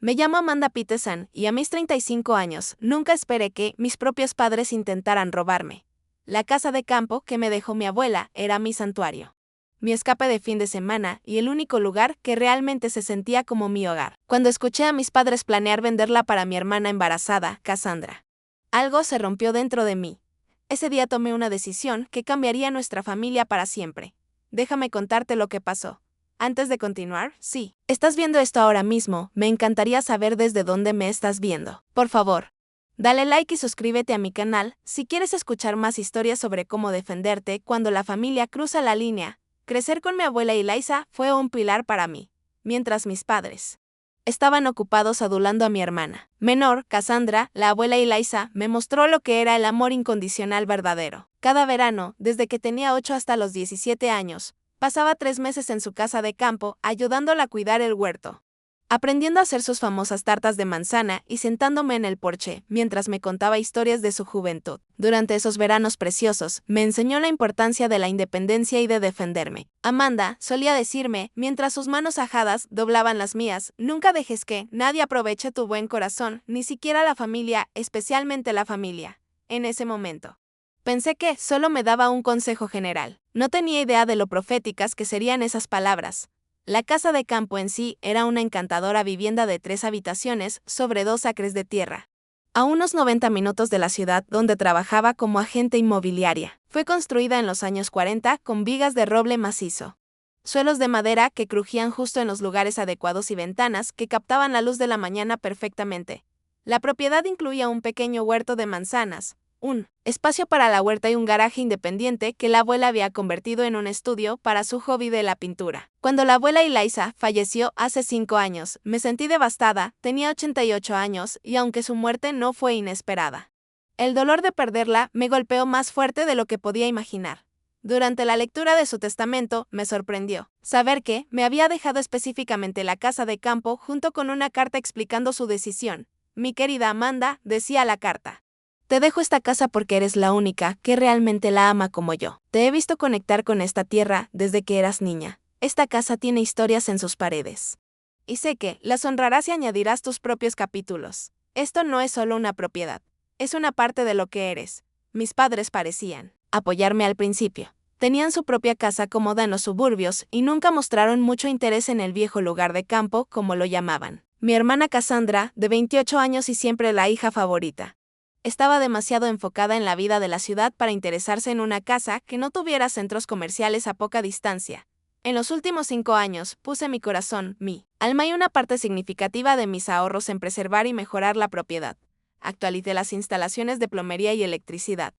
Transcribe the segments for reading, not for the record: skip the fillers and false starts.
Me llamo Amanda Peterson y a mis 35 años nunca esperé que mis propios padres intentaran robarme. La casa de campo que me dejó mi abuela era mi santuario, mi escape de fin de semana y el único lugar que realmente se sentía como mi hogar. Cuando escuché a mis padres planear venderla para mi hermana embarazada, Cassandra, algo se rompió dentro de mí. Ese día tomé una decisión que cambiaría nuestra familia para siempre. Déjame contarte lo que pasó. Antes de continuar, sí, estás viendo esto ahora mismo, me encantaría saber desde dónde me estás viendo. Por favor, dale like y suscríbete a mi canal si quieres escuchar más historias sobre cómo defenderte cuando la familia cruza la línea. Crecer con mi abuela Eliza fue un pilar para mí, mientras mis padres estaban ocupados adulando a mi hermana menor, Cassandra. La abuela Eliza me mostró lo que era el amor incondicional verdadero. Cada verano, desde que tenía 8 hasta los 17 años, pasaba 3 meses en su casa de campo, ayudándola a cuidar el huerto, aprendiendo a hacer sus famosas tartas de manzana y sentándome en el porche mientras me contaba historias de su juventud. Durante esos veranos preciosos, me enseñó la importancia de la independencia y de defenderme. Amanda, solía decirme, mientras sus manos ajadas doblaban las mías, nunca dejes que nadie aproveche tu buen corazón, ni siquiera la familia, especialmente la familia. En ese momento pensé que solo me daba un consejo general. No tenía idea de lo proféticas que serían esas palabras. La casa de campo en sí era una encantadora vivienda de 3 habitaciones sobre 2 acres de tierra, a unos 90 minutos de la ciudad donde trabajaba como agente inmobiliaria. Fue construida en los años 40 con vigas de roble macizo, suelos de madera que crujían justo en los lugares adecuados y ventanas que captaban la luz de la mañana perfectamente. La propiedad incluía un pequeño huerto de manzanas, un espacio para la huerta y un garaje independiente que la abuela había convertido en un estudio para su hobby de la pintura. Cuando la abuela Eliza falleció hace 5 años, me sentí devastada. Tenía 88 años y aunque su muerte no fue inesperada, el dolor de perderla me golpeó más fuerte de lo que podía imaginar. Durante la lectura de su testamento, me sorprendió saber que me había dejado específicamente la casa de campo junto con una carta explicando su decisión. Mi querida Amanda, decía la carta, te dejo esta casa porque eres la única que realmente la ama como yo. Te he visto conectar con esta tierra desde que eras niña. Esta casa tiene historias en sus paredes. Y sé que las honrarás y añadirás tus propios capítulos. Esto no es solo una propiedad, es una parte de lo que eres. Mis padres parecían apoyarme al principio. Tenían su propia casa cómoda en los suburbios y nunca mostraron mucho interés en el viejo lugar de campo, como lo llamaban. Mi hermana Cassandra, de 28 años y siempre la hija favorita, estaba demasiado enfocada en la vida de la ciudad para interesarse en una casa que no tuviera centros comerciales a poca distancia. En los últimos 5 años, puse mi corazón, mi alma y una parte significativa de mis ahorros en preservar y mejorar la propiedad. Actualicé las instalaciones de plomería y electricidad.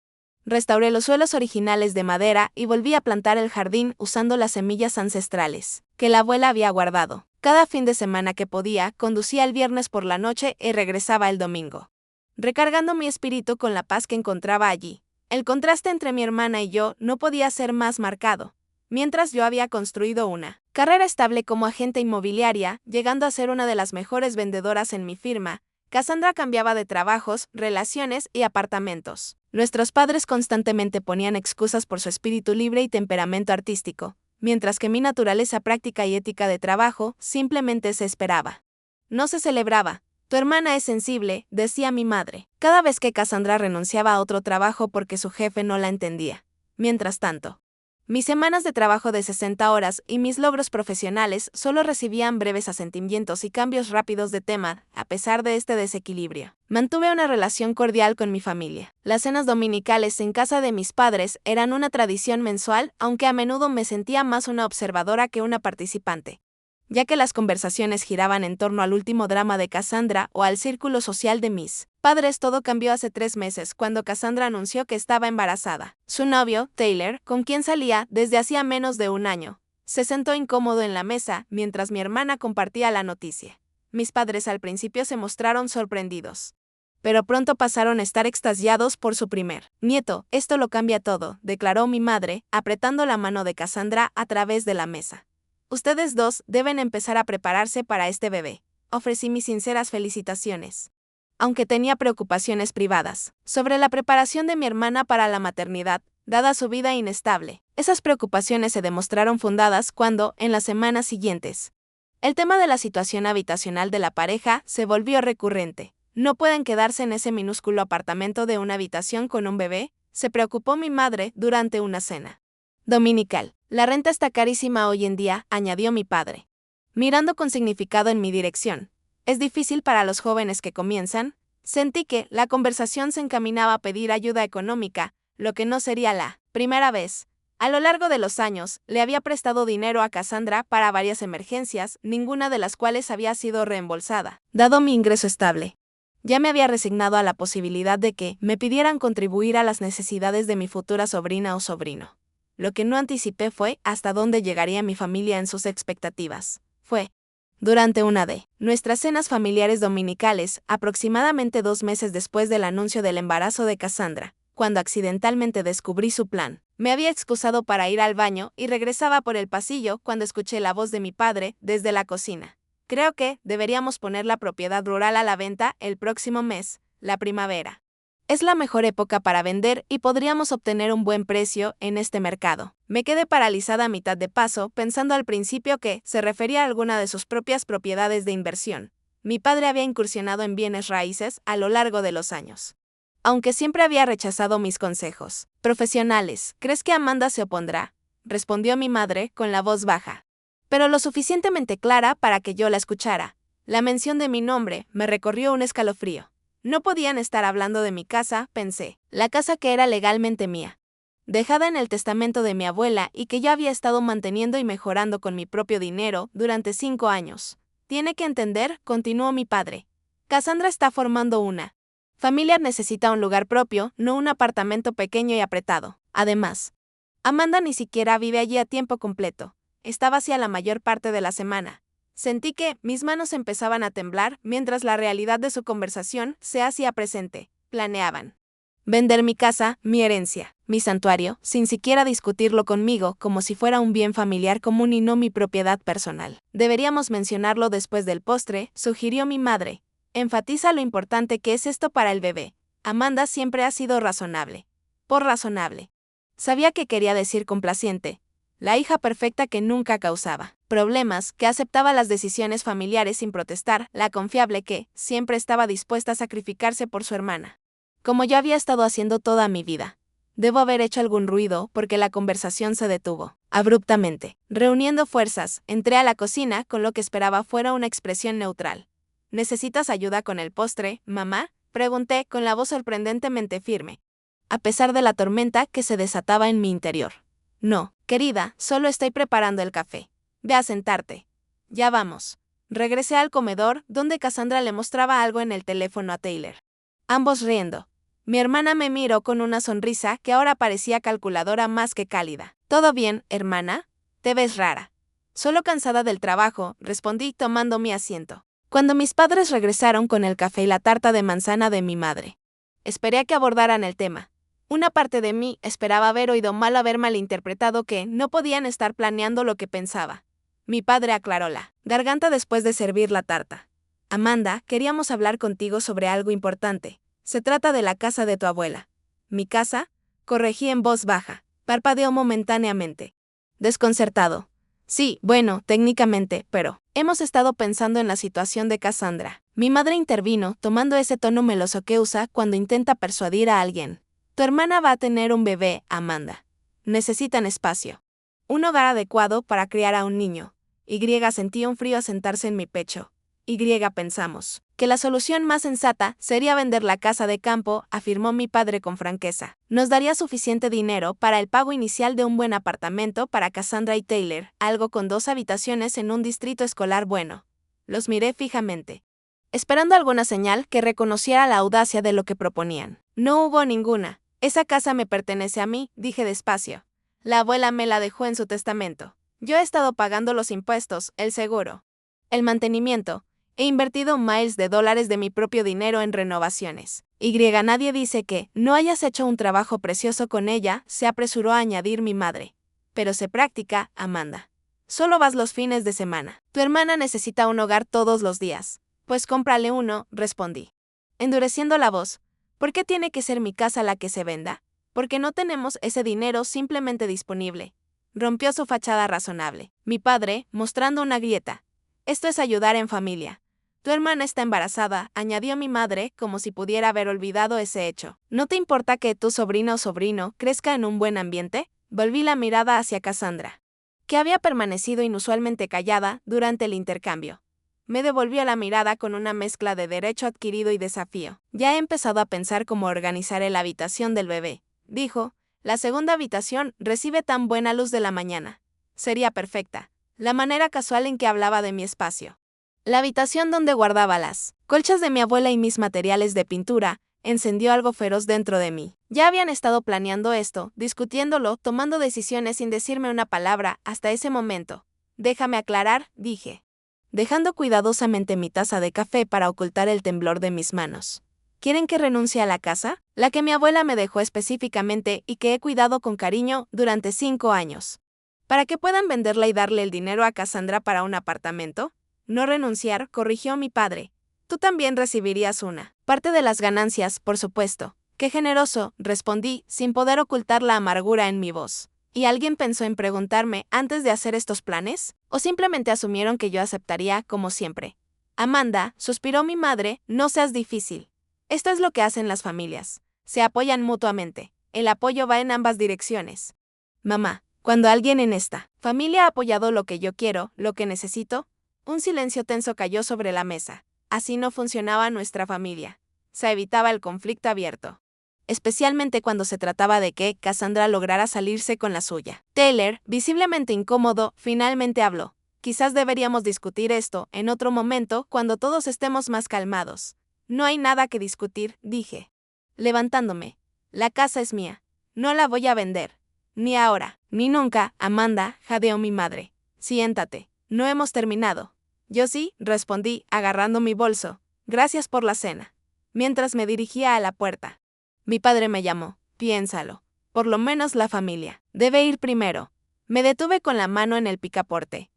Restauré los suelos originales de madera y volví a plantar el jardín usando las semillas ancestrales que la abuela había guardado. Cada fin de semana que podía, conducía el viernes por la noche y regresaba el domingo, recargando mi espíritu con la paz que encontraba allí. El contraste entre mi hermana y yo no podía ser más marcado. Mientras yo había construido una carrera estable como agente inmobiliaria, llegando a ser una de las mejores vendedoras en mi firma, Cassandra cambiaba de trabajos, relaciones y apartamentos. Nuestros padres constantemente ponían excusas por su espíritu libre y temperamento artístico, mientras que mi naturaleza práctica y ética de trabajo simplemente se esperaba. No se celebraba. Tu hermana es sensible, decía mi madre, cada vez que Cassandra renunciaba a otro trabajo porque su jefe no la entendía. Mientras tanto, mis semanas de trabajo de 60 horas y mis logros profesionales solo recibían breves asentimientos y cambios rápidos de tema. A pesar de este desequilibrio, mantuve una relación cordial con mi familia. Las cenas dominicales en casa de mis padres eran una tradición mensual, aunque a menudo me sentía más una observadora que una participante, ya que las conversaciones giraban en torno al último drama de Cassandra o al círculo social de mis padres. Todo cambió hace 3 meses cuando Cassandra anunció que estaba embarazada. Su novio, Taylor, con quien salía desde hacía menos de un año, se sentó incómodo en la mesa mientras mi hermana compartía la noticia. Mis padres al principio se mostraron sorprendidos, pero pronto pasaron a estar extasiados por su primer nieto. Esto lo cambia todo, declaró mi madre, apretando la mano de Cassandra a través de la mesa. Ustedes dos deben empezar a prepararse para este bebé. Ofrecí mis sinceras felicitaciones, aunque tenía preocupaciones privadas sobre la preparación de mi hermana para la maternidad, dada su vida inestable. Esas preocupaciones se demostraron fundadas cuando, en las semanas siguientes, El tema de la situación habitacional de la pareja se volvió recurrente. ¿No pueden quedarse en ese minúsculo apartamento de una habitación con un bebé?, se preocupó mi madre durante una cena dominical. La renta está carísima hoy en día, añadió mi padre, mirando con significado en mi dirección. Es difícil para los jóvenes que comienzan. Sentí que la conversación se encaminaba a pedir ayuda económica, lo que no sería la primera vez. A lo largo de los años, le había prestado dinero a Cassandra para varias emergencias, ninguna de las cuales había sido reembolsada, dado mi ingreso estable. Ya me había resignado a la posibilidad de que me pidieran contribuir a las necesidades de mi futura sobrina o sobrino. Lo que no anticipé fue hasta dónde llegaría mi familia en sus expectativas. Fue durante una de nuestras cenas familiares dominicales, aproximadamente 2 meses después del anuncio del embarazo de Cassandra, cuando accidentalmente descubrí su plan. Me había excusado para ir al baño y regresaba por el pasillo cuando escuché la voz de mi padre desde la cocina. Creo que deberíamos poner la propiedad rural a la venta el próximo mes, la primavera. Es la mejor época para vender y podríamos obtener un buen precio en este mercado. Me quedé paralizada a mitad de paso, pensando al principio que se refería a alguna de sus propias propiedades de inversión. Mi padre había incursionado en bienes raíces a lo largo de los años, aunque siempre había rechazado mis consejos profesionales. ¿Crees que Amanda se opondrá?, respondió mi madre con la voz baja, pero lo suficientemente clara para que yo la escuchara. La mención de mi nombre me recorrió un escalofrío. No podían estar hablando de mi casa, pensé, la casa que era legalmente mía, dejada en el testamento de mi abuela y que yo había estado manteniendo y mejorando con mi propio dinero durante 5 años. Tiene que entender, continuó mi padre. Cassandra está formando una familia, necesita un lugar propio, no un apartamento pequeño y apretado. Además, Amanda ni siquiera vive allí a tiempo completo. Está vacía la mayor parte de la semana. Sentí que mis manos empezaban a temblar mientras la realidad de su conversación se hacía presente. Planeaban vender mi casa, mi herencia, mi santuario, sin siquiera discutirlo conmigo, como si fuera un bien familiar común y no mi propiedad personal. Deberíamos mencionarlo después del postre, sugirió mi madre. Enfatiza lo importante que es esto para el bebé. Amanda siempre ha sido razonable. Por razonable. Sabía que quería decir complaciente. La hija perfecta que nunca causaba problemas, que aceptaba las decisiones familiares sin protestar, la confiable que siempre estaba dispuesta a sacrificarse por su hermana, como yo había estado haciendo toda mi vida. Debo haber hecho algún ruido porque la conversación se detuvo abruptamente. Reuniendo fuerzas, entré a la cocina con lo que esperaba fuera una expresión neutral. ¿Necesitas ayuda con el postre, mamá?, pregunté con la voz sorprendentemente firme, a pesar de la tormenta que se desataba en mi interior. No, querida, solo estoy preparando el café. Ve a sentarte. Ya vamos. Regresé al comedor, donde Cassandra le mostraba algo en el teléfono a Taylor. Ambos riendo. Mi hermana me miró con una sonrisa que ahora parecía calculadora más que cálida. ¿Todo bien, hermana? Te ves rara. Solo cansada del trabajo, respondí tomando mi asiento. Cuando mis padres regresaron con el café y la tarta de manzana de mi madre, esperé a que abordaran el tema. Una parte de mí esperaba haber oído mal, haber malinterpretado que no podían estar planeando lo que pensaba. Mi padre aclaró la garganta después de servir la tarta. Amanda, queríamos hablar contigo sobre algo importante. Se trata de la casa de tu abuela. ¿Mi casa?, corregí en voz baja. Parpadeó momentáneamente, desconcertado. Sí, bueno, técnicamente, pero hemos estado pensando en la situación de Cassandra. Mi madre intervino, tomando ese tono meloso que usa cuando intenta persuadir a alguien. Tu hermana va a tener un bebé, Amanda. Necesitan espacio. Un hogar adecuado para criar a un niño. Sentí un frío asentarse en mi pecho. Pensamos que la solución más sensata sería vender la casa de campo, afirmó mi padre con franqueza. Nos daría suficiente dinero para el pago inicial de un buen apartamento para Cassandra y Taylor, algo con 2 habitaciones en un distrito escolar bueno. Los miré fijamente, esperando alguna señal que reconociera la audacia de lo que proponían. No hubo ninguna. Esa casa me pertenece a mí, dije despacio. La abuela me la dejó en su testamento. Yo he estado pagando los impuestos, el seguro, el mantenimiento. He invertido miles de dólares de mi propio dinero en renovaciones. Nadie dice que no hayas hecho un trabajo precioso con ella, se apresuró a añadir mi madre. Pero sé práctica, Amanda. Solo vas los fines de semana. Tu hermana necesita un hogar todos los días. Pues cómprale uno, respondí, endureciendo la voz. ¿Por qué tiene que ser mi casa la que se venda? Porque no tenemos ese dinero simplemente disponible. Rompió su fachada razonable. Mi padre, mostrando una grieta. Esto es ayudar en familia. Tu hermana está embarazada, añadió mi madre, como si pudiera haber olvidado ese hecho. ¿No te importa que tu sobrina o sobrino crezca en un buen ambiente? Volví la mirada hacia Cassandra, que había permanecido inusualmente callada durante el intercambio. Me devolvió la mirada con una mezcla de derecho adquirido y desafío. Ya he empezado a pensar cómo organizaré la habitación del bebé, dijo. La segunda habitación recibe tan buena luz de la mañana. Sería perfecta. La manera casual en que hablaba de mi espacio. La habitación donde guardaba las colchas de mi abuela y mis materiales de pintura encendió algo feroz dentro de mí. Ya habían estado planeando esto, discutiéndolo, tomando decisiones sin decirme una palabra hasta ese momento. Déjame aclarar, dije, dejando cuidadosamente mi taza de café para ocultar el temblor de mis manos. ¿Quieren que renuncie a la casa? La que mi abuela me dejó específicamente y que he cuidado con cariño durante 5 años. ¿Para que puedan venderla y darle el dinero a Cassandra para un apartamento? No renunciar, corrigió mi padre. Tú también recibirías una parte de las ganancias, por supuesto. Qué generoso, respondí, sin poder ocultar la amargura en mi voz. ¿Y alguien pensó en preguntarme antes de hacer estos planes? ¿O simplemente asumieron que yo aceptaría como siempre? Amanda, suspiró mi madre, no seas difícil. Esto es lo que hacen las familias. Se apoyan mutuamente. El apoyo va en ambas direcciones. Mamá, cuando alguien en esta familia ha apoyado lo que yo quiero, lo que necesito, un silencio tenso cayó sobre la mesa. Así no funcionaba nuestra familia. Se evitaba el conflicto abierto. Especialmente cuando se trataba de que Cassandra lograra salirse con la suya. Taylor, visiblemente incómodo, finalmente habló. Quizás deberíamos discutir esto en otro momento cuando todos estemos más calmados. No hay nada que discutir, dije, levantándome. La casa es mía. No la voy a vender. Ni ahora, ni nunca, Amanda, jadeó mi madre. Siéntate. No hemos terminado. Yo sí, respondí, agarrando mi bolso. Gracias por la cena. Mientras me dirigía a la puerta. Mi padre me llamó. Piénsalo. Por lo menos la familia debe ir primero. Me detuve con la mano en el picaporte.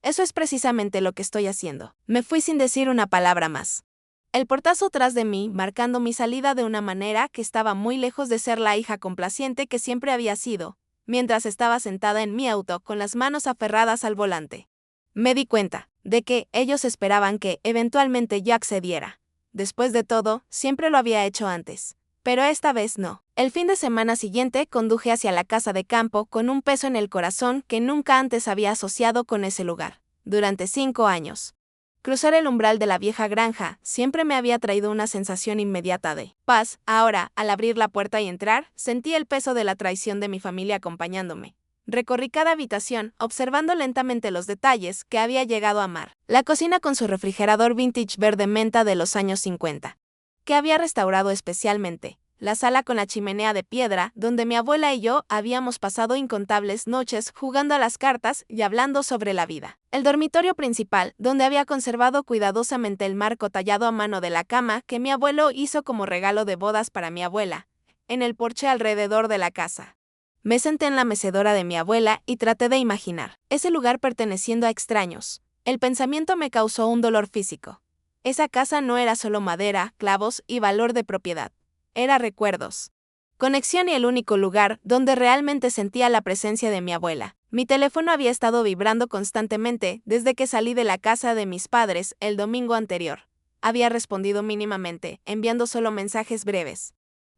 Eso es precisamente lo que estoy haciendo. Me fui sin decir una palabra más. El portazo tras de mí, marcando mi salida de una manera que estaba muy lejos de ser la hija complaciente que siempre había sido, mientras estaba sentada en mi auto con las manos aferradas al volante. Me di cuenta de que ellos esperaban que, eventualmente, yo accediera. Después de todo, siempre lo había hecho antes. Pero esta vez no. El fin de semana siguiente conduje hacia la casa de campo con un peso en el corazón que nunca antes había asociado con ese lugar. Durante 5 años. Cruzar el umbral de la vieja granja siempre me había traído una sensación inmediata de paz. Ahora, al abrir la puerta y entrar, sentí el peso de la traición de mi familia acompañándome. Recorrí cada habitación, observando lentamente los detalles que había llegado a amar. La cocina con su refrigerador vintage verde menta de los años 50, que había restaurado especialmente. La sala con la chimenea de piedra, donde mi abuela y yo habíamos pasado incontables noches jugando a las cartas y hablando sobre la vida. El dormitorio principal, donde había conservado cuidadosamente el marco tallado a mano de la cama que mi abuelo hizo como regalo de bodas para mi abuela. En el porche alrededor de la casa. Me senté en la mecedora de mi abuela y traté de imaginar ese lugar perteneciendo a extraños. El pensamiento me causó un dolor físico. Esa casa no era solo madera, clavos y valor de propiedad. Era recuerdos. Conexión y el único lugar donde realmente sentía la presencia de mi abuela. Mi teléfono había estado vibrando constantemente desde que salí de la casa de mis padres el domingo anterior. Había respondido mínimamente, enviando solo mensajes breves,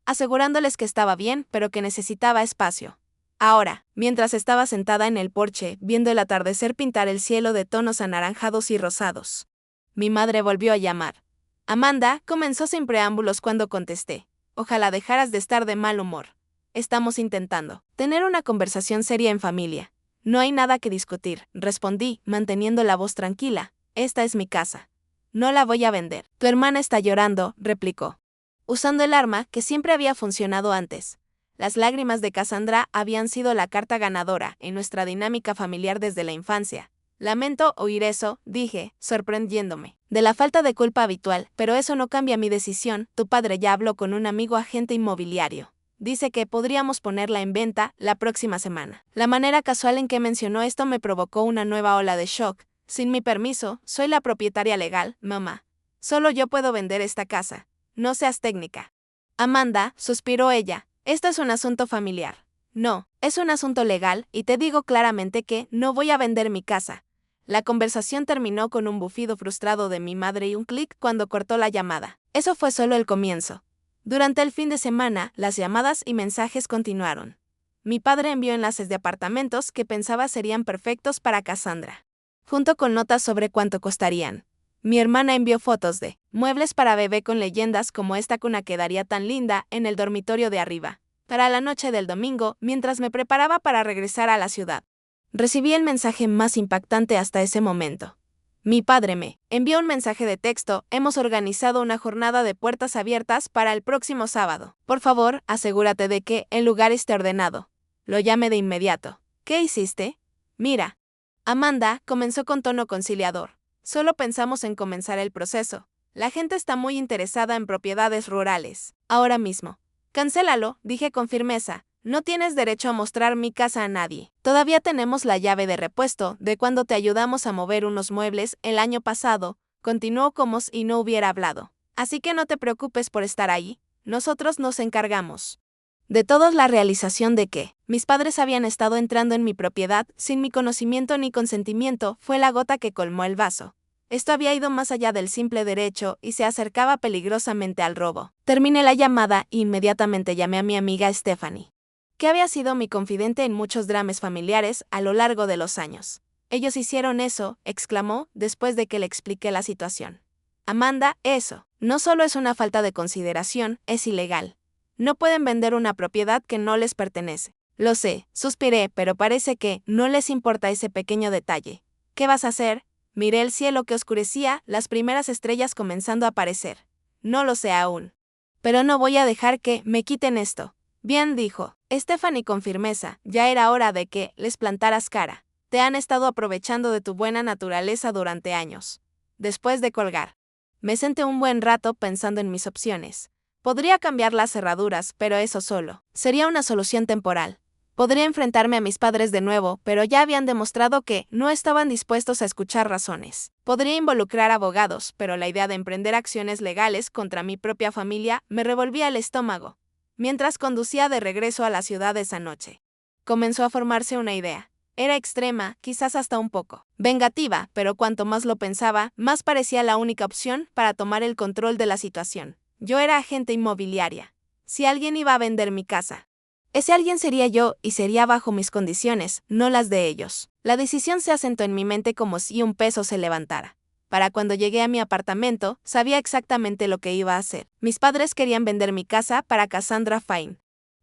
asegurándoles que estaba bien, pero que necesitaba espacio. Ahora, mientras estaba sentada en el porche, viendo el atardecer pintar el cielo de tonos anaranjados y rosados, mi madre volvió a llamar. Amanda, comenzó sin preámbulos cuando contesté. Ojalá dejaras de estar de mal humor. Estamos intentando tener una conversación seria en familia. No hay nada que discutir, respondí, manteniendo la voz tranquila. Esta es mi casa. No la voy a vender. Tu hermana está llorando, replicó, usando el arma que siempre había funcionado antes. Las lágrimas de Cassandra habían sido la carta ganadora en nuestra dinámica familiar desde la infancia. Lamento oír eso, dije, sorprendiéndome de la falta de culpa habitual, pero eso no cambia mi decisión. Tu padre ya habló con un amigo agente inmobiliario. Dice que podríamos ponerla en venta la próxima semana. La manera casual en que mencionó esto me provocó una nueva ola de shock. Sin mi permiso, soy la propietaria legal, mamá. Solo yo puedo vender esta casa. No seas técnica. Amanda, suspiró ella, esto es un asunto familiar. No, es un asunto legal y te digo claramente que no voy a vender mi casa. La conversación terminó con un bufido frustrado de mi madre y un clic cuando cortó la llamada. Eso fue solo el comienzo. Durante el fin de semana, las llamadas y mensajes continuaron. Mi padre envió enlaces de apartamentos que pensaba serían perfectos para Cassandra, junto con notas sobre cuánto costarían. Mi hermana envió fotos de muebles para bebé con leyendas como esta cuna quedaría tan linda en el dormitorio de arriba, para la noche del domingo, mientras me preparaba para regresar a la ciudad. Recibí el mensaje más impactante hasta ese momento. Mi padre me envió un mensaje de texto: hemos organizado una jornada de puertas abiertas para el próximo sábado. Por favor, asegúrate de que el lugar esté ordenado. Lo llamé de inmediato. ¿Qué hiciste? Mira. Amanda comenzó con tono conciliador. Solo pensamos en comenzar el proceso. La gente está muy interesada en propiedades rurales. Ahora mismo. Cancélalo, dije con firmeza. No tienes derecho a mostrar mi casa a nadie. Todavía tenemos la llave de repuesto de cuando te ayudamos a mover unos muebles el año pasado, continuó como si no hubiera hablado. Así que no te preocupes por estar ahí, nosotros nos encargamos. De todos, la realización de que mis padres habían estado entrando en mi propiedad sin mi conocimiento ni consentimiento fue la gota que colmó el vaso. Esto había ido más allá del simple derecho y se acercaba peligrosamente al robo. Terminé la llamada e inmediatamente llamé a mi amiga Stephanie, que había sido mi confidente en muchos dramas familiares a lo largo de los años. Ellos hicieron eso, exclamó, después de que le expliqué la situación. Amanda, eso no solo es una falta de consideración, es ilegal. No pueden vender una propiedad que no les pertenece. Lo sé, suspiré, pero parece que no les importa ese pequeño detalle. ¿Qué vas a hacer? Miré el cielo que oscurecía, las primeras estrellas comenzando a aparecer. No lo sé aún. Pero no voy a dejar que me quiten esto. Bien, dijo Stephanie con firmeza, ya era hora de que les plantaras cara. Te han estado aprovechando de tu buena naturaleza durante años. Después de colgar, me senté un buen rato pensando en mis opciones. Podría cambiar las cerraduras, pero eso solo sería una solución temporal. Podría enfrentarme a mis padres de nuevo, pero ya habían demostrado que no estaban dispuestos a escuchar razones. Podría involucrar abogados, pero la idea de emprender acciones legales contra mi propia familia me revolvía el estómago. Mientras conducía de regreso a la ciudad esa noche, comenzó a formarse una idea. Era extrema, quizás hasta un poco vengativa, pero cuanto más lo pensaba, más parecía la única opción para tomar el control de la situación. Yo era agente inmobiliaria. Si alguien iba a vender mi casa, ese alguien sería yo y sería bajo mis condiciones, no las de ellos. La decisión se asentó en mi mente como si un peso se levantara. Para cuando llegué a mi apartamento, sabía exactamente lo que iba a hacer. Mis padres querían vender mi casa para Cassandra Fine,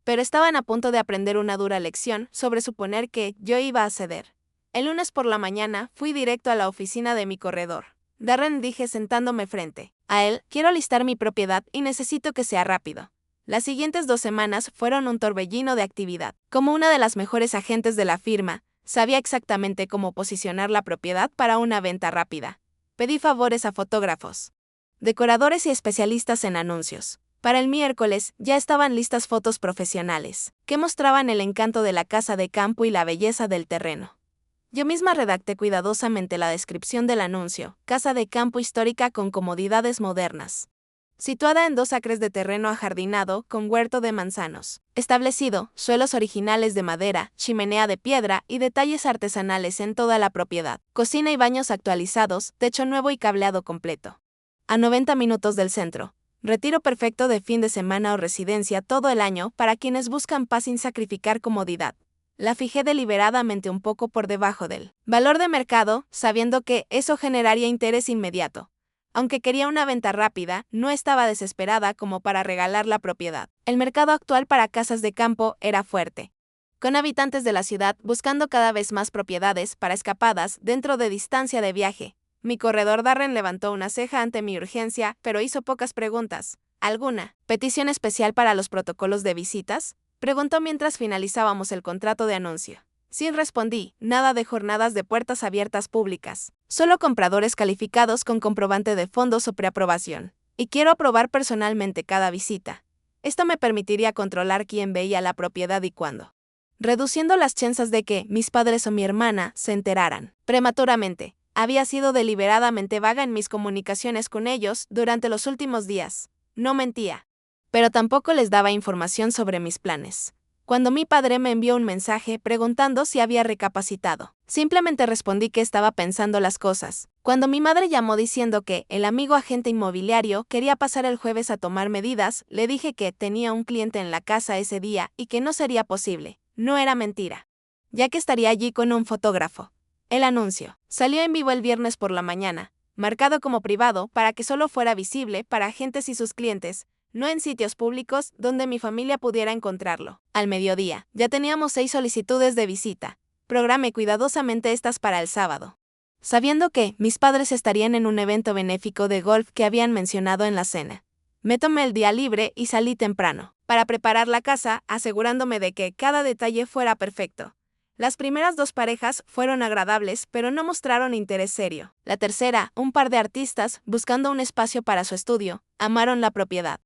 pero estaban a punto de aprender una dura lección sobre suponer que yo iba a ceder. El lunes por la mañana fui directo a la oficina de mi corredor. Darren, dije sentándome frente a él, quiero listar mi propiedad y necesito que sea rápido. Las siguientes 2 semanas fueron un torbellino de actividad. Como una de las mejores agentes de la firma, sabía exactamente cómo posicionar la propiedad para una venta rápida. Pedí favores a fotógrafos, decoradores y especialistas en anuncios. Para el miércoles ya estaban listas fotos profesionales, que mostraban el encanto de la casa de campo y la belleza del terreno. Yo misma redacté cuidadosamente la descripción del anuncio: casa de campo histórica con comodidades modernas, situada en 2 acres de terreno ajardinado con huerto de manzanos, establecido, suelos originales de madera, chimenea de piedra y detalles artesanales en toda la propiedad, cocina y baños actualizados, techo nuevo y cableado completo. A 90 minutos del centro. Retiro perfecto de fin de semana o residencia todo el año para quienes buscan paz sin sacrificar comodidad. La fijé deliberadamente un poco por debajo del valor de mercado, sabiendo que eso generaría interés inmediato. Aunque quería una venta rápida, no estaba desesperada como para regalar la propiedad. El mercado actual para casas de campo era fuerte, con habitantes de la ciudad buscando cada vez más propiedades para escapadas dentro de distancia de viaje. Mi corredor Darren levantó una ceja ante mi urgencia, pero hizo pocas preguntas. ¿Alguna petición especial para los protocolos de visitas?, preguntó mientras finalizábamos el contrato de anuncio. Sí, respondí, nada de jornadas de puertas abiertas públicas. Solo compradores calificados con comprobante de fondos o preaprobación. Y quiero aprobar personalmente cada visita. Esto me permitiría controlar quién veía la propiedad y cuándo, reduciendo las chances de que mis padres o mi hermana se enteraran prematuramente. Había sido deliberadamente vaga en mis comunicaciones con ellos durante los últimos días. No mentía, pero tampoco les daba información sobre mis planes. cuando mi padre me envió un mensaje preguntando si había recapacitado. Simplemente respondí que estaba pensando las cosas. Cuando mi madre llamó diciendo que el amigo agente inmobiliario quería pasar el jueves a tomar medidas, le dije que tenía un cliente en la casa ese día y que no sería posible. No era mentira, ya que estaría allí con un fotógrafo. El anuncio salió en vivo el viernes por la mañana, marcado como privado para que solo fuera visible para agentes y sus clientes, no en sitios públicos donde mi familia pudiera encontrarlo. Al mediodía, ya teníamos 6 solicitudes de visita. Programé cuidadosamente estas para el sábado, sabiendo que mis padres estarían en un evento benéfico de golf que habían mencionado en la cena. Me tomé el día libre y salí temprano, para preparar la casa, asegurándome de que cada detalle fuera perfecto. Las primeras 2 parejas fueron agradables, pero no mostraron interés serio. La tercera, un par de artistas, buscando un espacio para su estudio, amaron la propiedad,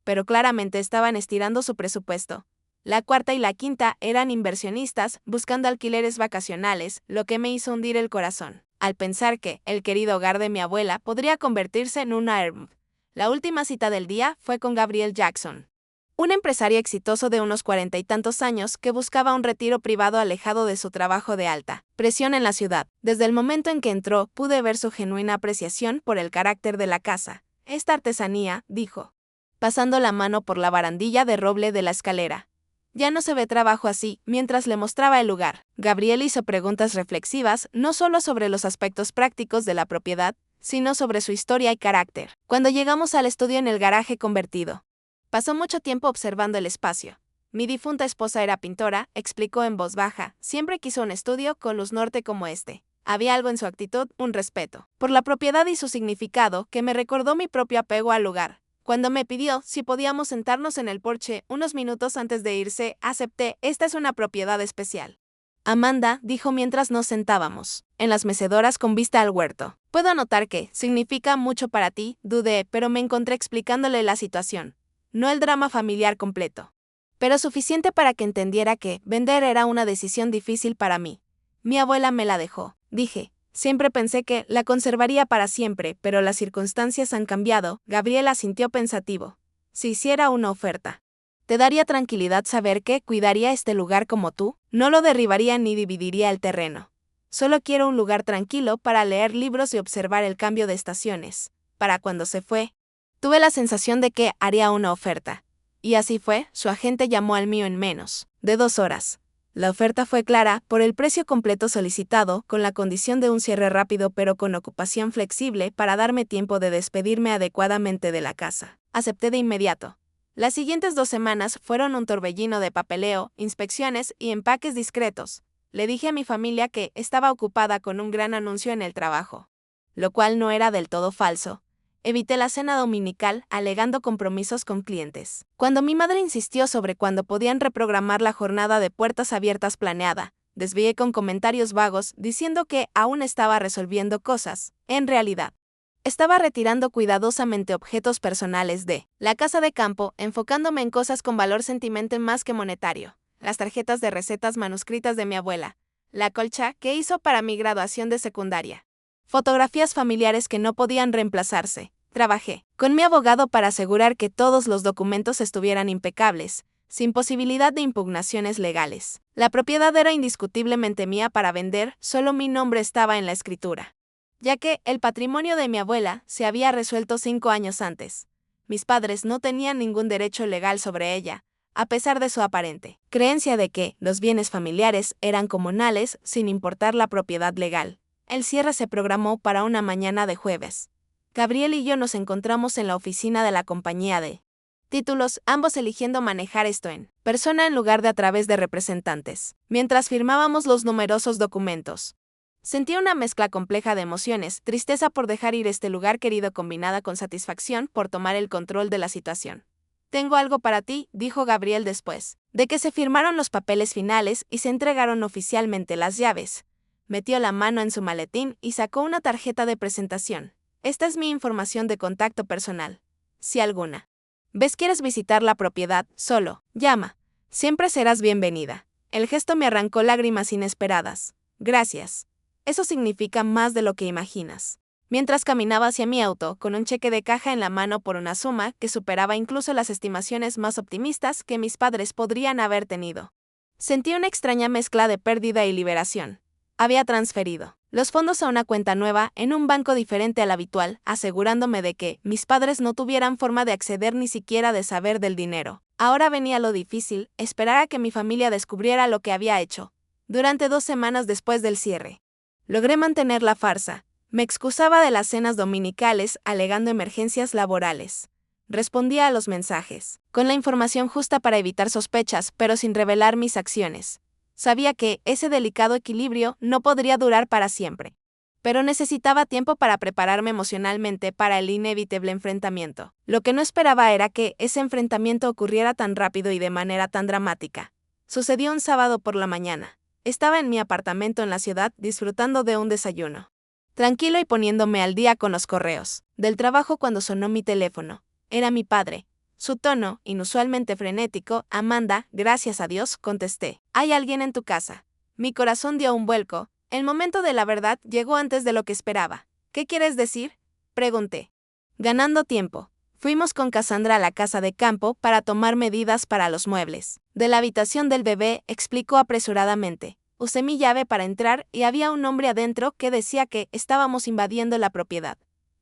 pero claramente estaban estirando su presupuesto. La cuarta y la quinta eran inversionistas buscando alquileres vacacionales, lo que me hizo hundir el corazón, al pensar que el querido hogar de mi abuela podría convertirse en una Airbnb. La última cita del día fue con Gabriel Jackson, un empresario exitoso de unos 40 y tantos años que buscaba un retiro privado alejado de su trabajo de alta presión en la ciudad. Desde el momento en que entró, pude ver su genuina apreciación por el carácter de la casa. Esta artesanía, dijo, pasando la mano por la barandilla de roble de la escalera. Ya no se ve trabajo así, mientras le mostraba el lugar. Gabriel hizo preguntas reflexivas, no solo sobre los aspectos prácticos de la propiedad, sino sobre su historia y carácter. Cuando llegamos al estudio en el garaje convertido, pasó mucho tiempo observando el espacio. Mi difunta esposa era pintora, explicó en voz baja, siempre quiso un estudio con luz norte como este. Había algo en su actitud, un respeto por la propiedad y su significado, que me recordó mi propio apego al lugar. Cuando me pidió si podíamos sentarnos en el porche unos minutos antes de irse, acepté. Esta es una propiedad especial, Amanda dijo mientras nos sentábamos en las mecedoras con vista al huerto. Puedo notar que significa mucho para ti, dudé, pero me encontré explicándole la situación. No el drama familiar completo, pero suficiente para que entendiera que vender era una decisión difícil para mí. Mi abuela me la dejó, dije. Siempre pensé que la conservaría para siempre, pero las circunstancias han cambiado. Gabriel asintió pensativo. Si hiciera una oferta, ¿te daría tranquilidad saber que cuidaría este lugar como tú? No lo derribaría ni dividiría el terreno. Solo quiero un lugar tranquilo para leer libros y observar el cambio de estaciones. Para cuando se fue, tuve la sensación de que haría una oferta. Y así fue, su agente llamó al mío en menos de 2 horas. La oferta fue clara, por el precio completo solicitado, con la condición de un cierre rápido pero con ocupación flexible para darme tiempo de despedirme adecuadamente de la casa. Acepté de inmediato. Las siguientes 2 semanas fueron un torbellino de papeleo, inspecciones y empaques discretos. Le dije a mi familia que estaba ocupada con un gran anuncio en el trabajo, lo cual no era del todo falso. Evité la cena dominical, alegando compromisos con clientes. Cuando mi madre insistió sobre cuándo podían reprogramar la jornada de puertas abiertas planeada, desvié con comentarios vagos diciendo que aún estaba resolviendo cosas. En realidad, estaba retirando cuidadosamente objetos personales de la casa de campo, enfocándome en cosas con valor sentimental más que monetario. Las tarjetas de recetas manuscritas de mi abuela, la colcha que hizo para mi graduación de secundaria, fotografías familiares que no podían reemplazarse. Trabajé con mi abogado para asegurar que todos los documentos estuvieran impecables, sin posibilidad de impugnaciones legales. La propiedad era indiscutiblemente mía para vender, solo mi nombre estaba en la escritura, ya que el patrimonio de mi abuela se había resuelto 5 años antes. Mis padres no tenían ningún derecho legal sobre ella, a pesar de su aparente creencia de que los bienes familiares eran comunales sin importar la propiedad legal. El cierre se programó para una mañana de jueves. Gabriel y yo nos encontramos en la oficina de la compañía de títulos, ambos eligiendo manejar esto en persona en lugar de a través de representantes. Mientras firmábamos los numerosos documentos, sentí una mezcla compleja de emociones, tristeza por dejar ir este lugar querido combinada con satisfacción por tomar el control de la situación. Tengo algo para ti, dijo Gabriel después de que se firmaron los papeles finales y se entregaron oficialmente las llaves. Metió la mano en su maletín y sacó una tarjeta de presentación. Esta es mi información de contacto personal. Si alguna vez quieres visitar la propiedad, solo llama. Siempre serás bienvenida. El gesto me arrancó lágrimas inesperadas. Gracias. Eso significa más de lo que imaginas. mientras caminaba hacia mi auto con un cheque de caja en la mano por una suma que superaba incluso las estimaciones más optimistas que mis padres podrían haber tenido. Sentí una extraña mezcla de pérdida y liberación. Había transferido los fondos a una cuenta nueva en un banco diferente al habitual, asegurándome de que mis padres no tuvieran forma de acceder ni siquiera de saber del dinero. Ahora venía lo difícil, esperar a que mi familia descubriera lo que había hecho. Durante 2 semanas después del cierre, logré mantener la farsa. Me excusaba de las cenas dominicales alegando emergencias laborales. Respondía a los mensajes, con la información justa para evitar sospechas, pero sin revelar mis acciones. Sabía que ese delicado equilibrio no podría durar para siempre. Pero necesitaba tiempo para prepararme emocionalmente para el inevitable enfrentamiento. Lo que no esperaba era que ese enfrentamiento ocurriera tan rápido y de manera tan dramática. Sucedió un sábado por la mañana. Estaba en mi apartamento en la ciudad disfrutando de un desayuno. Tranquilo y poniéndome al día con los correos del trabajo cuando sonó mi teléfono. Era mi padre. Su tono, inusualmente frenético. Amanda, gracias a Dios, contesté. ¿Hay alguien en tu casa? Mi corazón dio un vuelco. El momento de la verdad llegó antes de lo que esperaba. ¿Qué quieres decir? Pregunté. Ganando tiempo. Fuimos con Cassandra a la casa de campo para tomar medidas para los muebles. De la habitación del bebé, explicó apresuradamente. Usé mi llave para entrar y había un hombre adentro que decía que estábamos invadiendo la propiedad.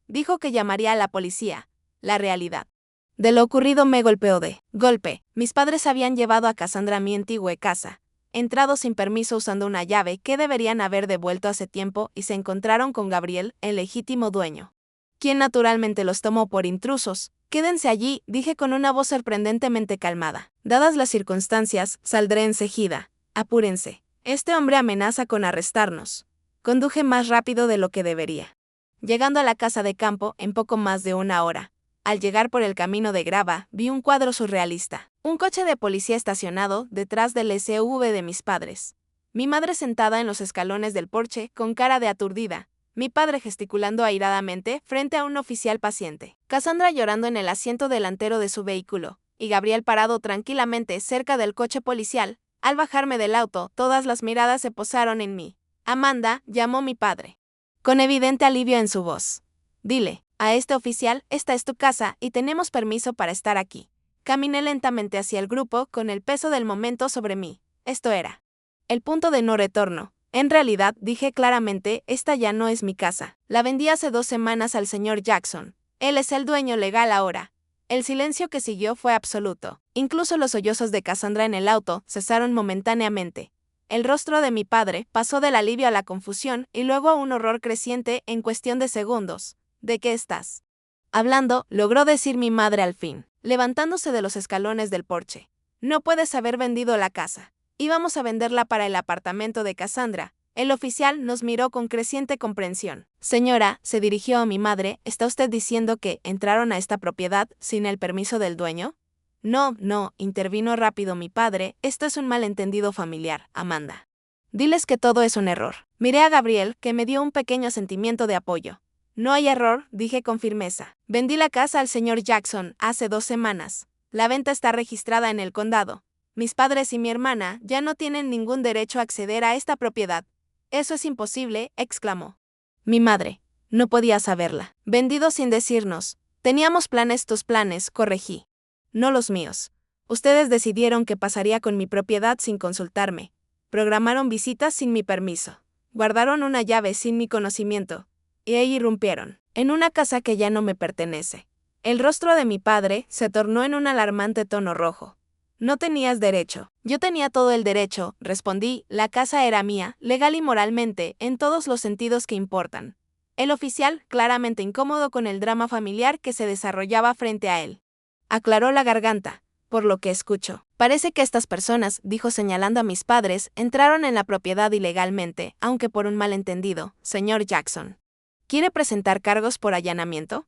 Dijo que llamaría a la policía. La realidad de lo ocurrido me golpeó de golpe. Mis padres habían llevado a Cassandra a mi antigua casa, entrado sin permiso usando una llave que deberían haber devuelto hace tiempo y se encontraron con Gabriel, el legítimo dueño, quien naturalmente los tomó por intrusos. Quédense allí, dije con una voz sorprendentemente calmada. Dadas las circunstancias, saldré enseguida. Apúrense. Este hombre amenaza con arrestarnos. Conduje más rápido de lo que debería. Llegando a la casa de campo en poco más de 1 hora. Al llegar por el camino de grava, vi un cuadro surrealista. Un coche de policía estacionado detrás del SUV de mis padres. Mi madre sentada en los escalones del porche, con cara de aturdida. Mi padre gesticulando airadamente frente a un oficial paciente. Cassandra llorando en el asiento delantero de su vehículo. Y Gabriel parado tranquilamente cerca del coche policial. Al bajarme del auto, todas las miradas se posaron en mí. Amanda, llamó mi padre, con evidente alivio en su voz. Dile a este oficial, esta es tu casa y tenemos permiso para estar aquí. Caminé lentamente hacia el grupo con el peso del momento sobre mí. Esto era el punto de no retorno. En realidad, dije claramente, esta ya no es mi casa. La vendí hace 2 semanas al señor Jackson. Él es el dueño legal ahora. El silencio que siguió fue absoluto. Incluso los sollozos de Cassandra en el auto cesaron momentáneamente. El rostro de mi padre pasó del alivio a la confusión y luego a un horror creciente en cuestión de segundos. ¿De qué estás hablando?, logró decir mi madre al fin, levantándose de los escalones del porche. No puedes haber vendido la casa. Íbamos a venderla para el apartamento de Cassandra. El oficial nos miró con creciente comprensión. Señora, se dirigió a mi madre, ¿está usted diciendo que entraron a esta propiedad sin el permiso del dueño? No, intervino rápido mi padre, esto es un malentendido familiar, Amanda. Diles que todo es un error. Miré a Gabriel, que me dio un pequeño sentimiento de apoyo. No hay error, dije con firmeza. Vendí la casa al señor Jackson hace 2 semanas. La venta está registrada en el condado. Mis padres y mi hermana ya no tienen ningún derecho a acceder a esta propiedad. Eso es imposible, exclamó. Mi madre no podía saberla. Vendido sin decirnos. Teníamos planes, tus planes, corregí. No los míos. Ustedes decidieron qué pasaría con mi propiedad sin consultarme. Programaron visitas sin mi permiso. Guardaron una llave sin mi conocimiento. Y ahí irrumpieron en una casa que ya no me pertenece. El rostro de mi padre se tornó en un alarmante tono rojo. No tenías derecho. Yo tenía todo el derecho, respondí, la casa era mía, legal y moralmente, en todos los sentidos que importan. El oficial, claramente incómodo con el drama familiar que se desarrollaba frente a él, aclaró la garganta. Por lo que escucho, parece que estas personas, dijo señalando a mis padres, entraron en la propiedad ilegalmente, aunque por un malentendido, señor Jackson. ¿Quiere presentar cargos por allanamiento?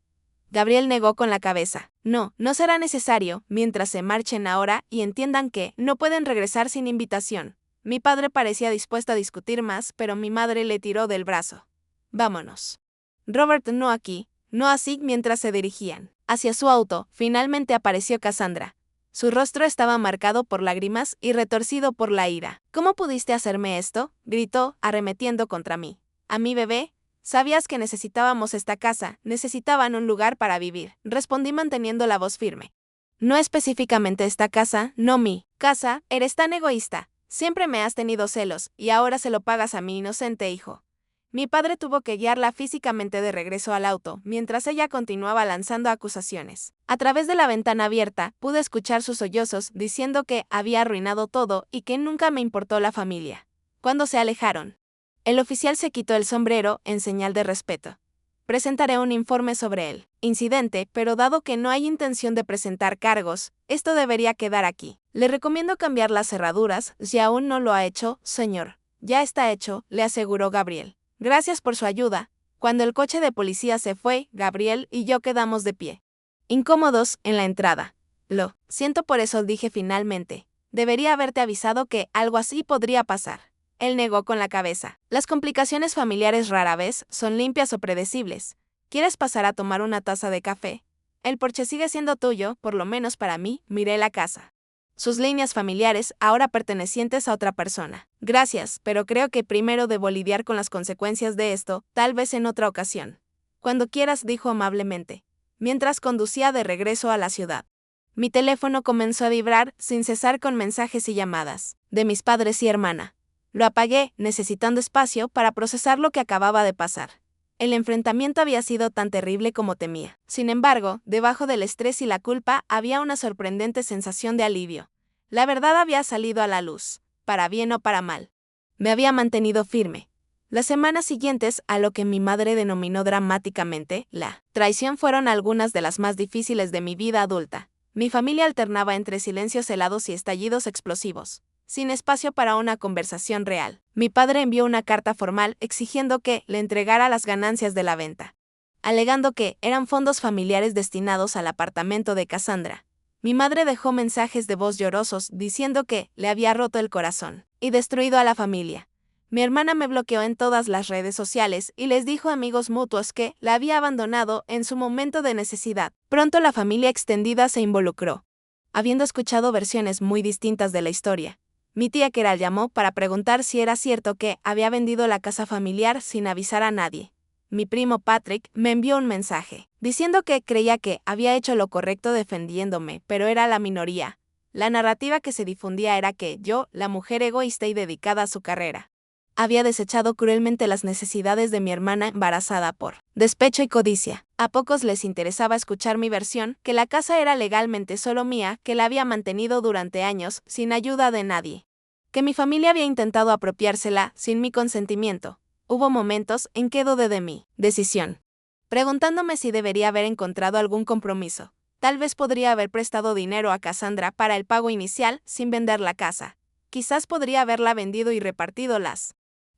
Gabriel negó con la cabeza. No será necesario, mientras se marchen ahora y entiendan que no pueden regresar sin invitación. Mi padre parecía dispuesto a discutir más, pero mi madre le tiró del brazo. Vámonos. Robert, no aquí, no así. Mientras se dirigían hacia su auto, finalmente apareció Cassandra. Su rostro estaba marcado por lágrimas y retorcido por la ira. ¿Cómo pudiste hacerme esto?, gritó, arremetiendo contra mí. ¿A mi bebé? Sabías que necesitábamos esta casa, necesitaban un lugar para vivir, respondí manteniendo la voz firme. No específicamente esta casa, no mi casa, eres tan egoísta. Siempre me has tenido celos, y ahora se lo pagas a mi inocente hijo. Mi padre tuvo que guiarla físicamente de regreso al auto, mientras ella continuaba lanzando acusaciones. A través de la ventana abierta, pude escuchar sus sollozos diciendo que había arruinado todo y que nunca me importó la familia. Cuando se alejaron, el oficial se quitó el sombrero en señal de respeto. Presentaré un informe sobre el incidente, pero dado que no hay intención de presentar cargos, esto debería quedar aquí. Le recomiendo cambiar las cerraduras, si aún no lo ha hecho, señor. Ya está hecho, le aseguró Gabriel. Gracias por su ayuda. Cuando el coche de policía se fue, Gabriel y yo quedamos de pie, incómodos, en la entrada. Lo siento por eso, dije finalmente. Debería haberte avisado que algo así podría pasar. Él negó con la cabeza. Las complicaciones familiares rara vez son limpias o predecibles. ¿Quieres pasar a tomar una taza de café? El porche sigue siendo tuyo, por lo menos para mí, miré la casa. Sus líneas familiares, ahora pertenecientes a otra persona. Gracias, pero creo que primero debo lidiar con las consecuencias de esto, tal vez en otra ocasión. Cuando quieras, dijo amablemente, mientras conducía de regreso a la ciudad. Mi teléfono comenzó a vibrar, sin cesar con mensajes y llamadas, de mis padres y hermana. Lo apagué, necesitando espacio para procesar lo que acababa de pasar. El enfrentamiento había sido tan terrible como temía. Sin embargo, debajo del estrés y la culpa había una sorprendente sensación de alivio. La verdad había salido a la luz, para bien o para mal. Me había mantenido firme. Las semanas siguientes a lo que mi madre denominó dramáticamente la traición fueron algunas de las más difíciles de mi vida adulta. Mi familia alternaba entre silencios helados y estallidos explosivos, sin espacio para una conversación real. Mi padre envió una carta formal exigiendo que le entregara las ganancias de la venta, alegando que eran fondos familiares destinados al apartamento de Cassandra. Mi madre dejó mensajes de voz llorosos diciendo que le había roto el corazón y destruido a la familia. Mi hermana me bloqueó en todas las redes sociales y les dijo a amigos mutuos que la había abandonado en su momento de necesidad. Pronto la familia extendida se involucró. Habiendo escuchado versiones muy distintas de la historia, mi tía Keral llamó para preguntar si era cierto que había vendido la casa familiar sin avisar a nadie. Mi primo Patrick me envió un mensaje, diciendo que creía que había hecho lo correcto defendiéndome, pero era la minoría. La narrativa que se difundía era que yo, la mujer egoísta y dedicada a su carrera, había desechado cruelmente las necesidades de mi hermana embarazada por despecho y codicia. A pocos les interesaba escuchar mi versión, que la casa era legalmente solo mía, que la había mantenido durante años, sin ayuda de nadie, que mi familia había intentado apropiársela sin mi consentimiento. Hubo momentos en que dudé de mi decisión, preguntándome si debería haber encontrado algún compromiso. Tal vez podría haber prestado dinero a Cassandra para el pago inicial sin vender la casa. Quizás podría haberla vendido y repartido las